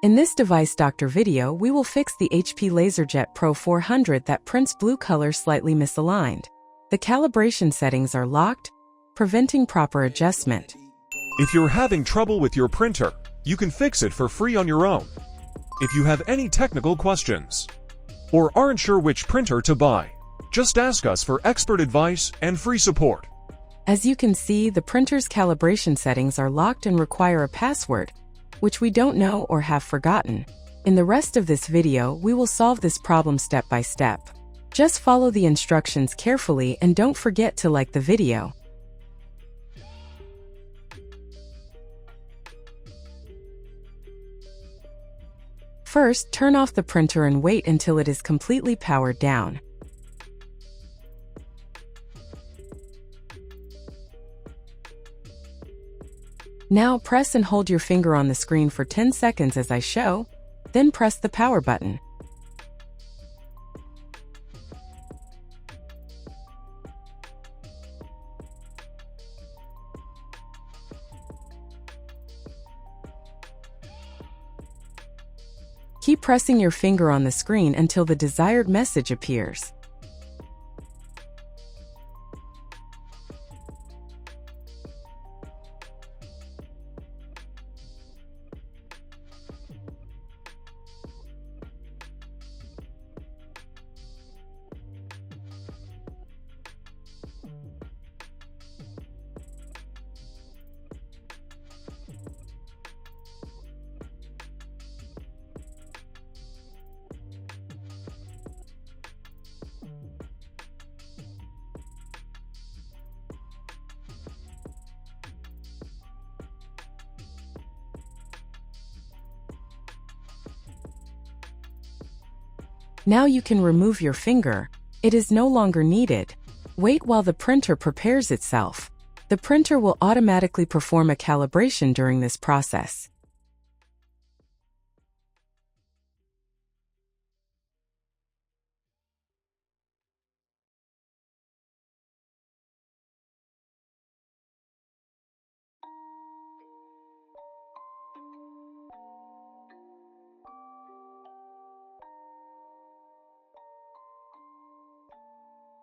In this Device Doctor video, we will fix the HP LaserJet Pro 400 that prints blue color slightly misaligned. The calibration settings are locked, preventing proper adjustment. If you're having trouble with your printer, you can fix it for free on your own. If you have any technical questions or aren't sure which printer to buy, just ask us for expert advice and free support. As you can see, the printer's calibration settings are locked and require a password, which we don't know or have forgotten. In the rest of this video, we will solve this problem step by step. Just follow the instructions carefully and don't forget to like the video. First, turn off the printer and wait until it is completely powered down. Now press and hold your finger on the screen for 10 seconds as I show, then press the power button. Keep pressing your finger on the screen until the desired message appears. Now you can remove your finger. It is no longer needed. Wait while the printer prepares itself. The printer will automatically perform a calibration during this process.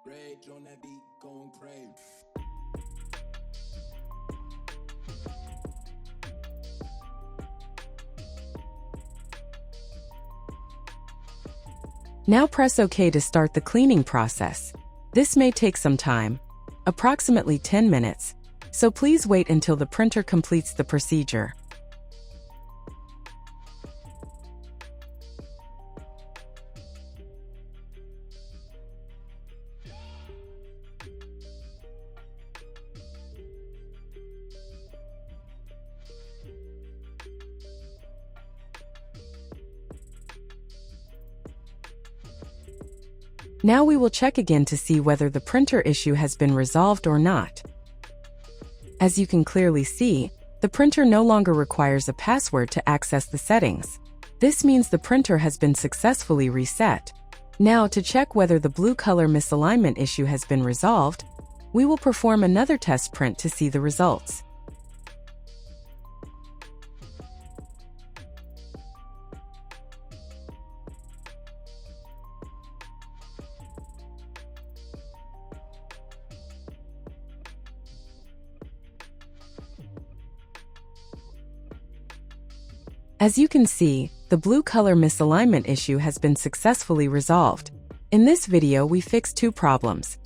Rage on that beat, going crazy. Now press OK to start the cleaning process. This may take some time, approximately 10 minutes, so please wait until the printer completes the procedure. Now we will check again to see whether the printer issue has been resolved or not. As you can clearly see, the printer no longer requires a password to access the settings. This means the printer has been successfully reset. Now, to check whether the blue color misalignment issue has been resolved, we will perform another test print to see the results. As you can see, the blue color misalignment issue has been successfully resolved. In this video, we fixed two problems: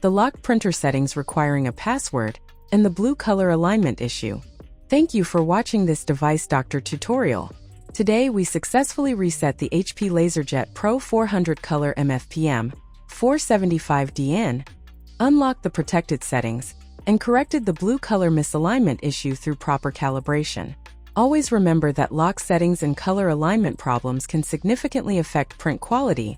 the locked printer settings requiring a password, and the blue color alignment issue. Thank you for watching this Device Doctor tutorial. Today, we successfully reset the HP LaserJet Pro 400 Color MFP M475dn, unlocked the protected settings, and corrected the blue color misalignment issue through proper calibration. Always remember that lock settings and color alignment problems can significantly affect print quality,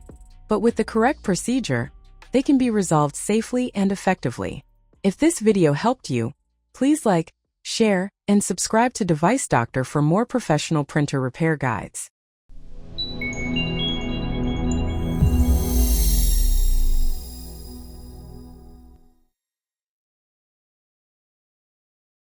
but with the correct procedure, they can be resolved safely and effectively. If this video helped you, please like, share, and subscribe to Device Doctor for more professional printer repair guides.